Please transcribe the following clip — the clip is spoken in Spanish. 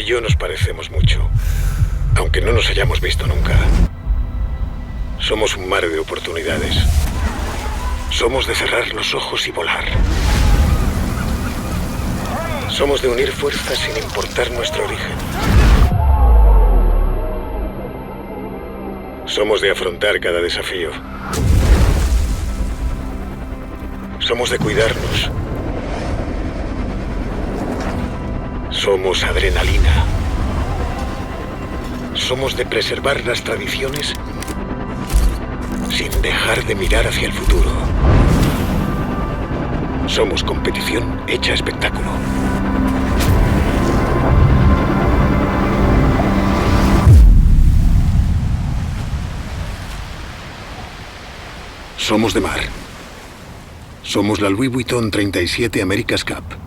y yo nos parecemos mucho, aunque no nos hayamos visto nunca. Somos un mar de oportunidades. Somos de cerrar los ojos y volar. Somos de unir fuerzas sin importar nuestro origen. Somos de afrontar cada desafío. Somos de cuidarnos. Somos adrenalina. Somos de preservar las tradiciones sin dejar de mirar hacia el futuro. Somos competición hecha espectáculo. Somos de mar. Somos la Louis Vuitton 37 America's Cup.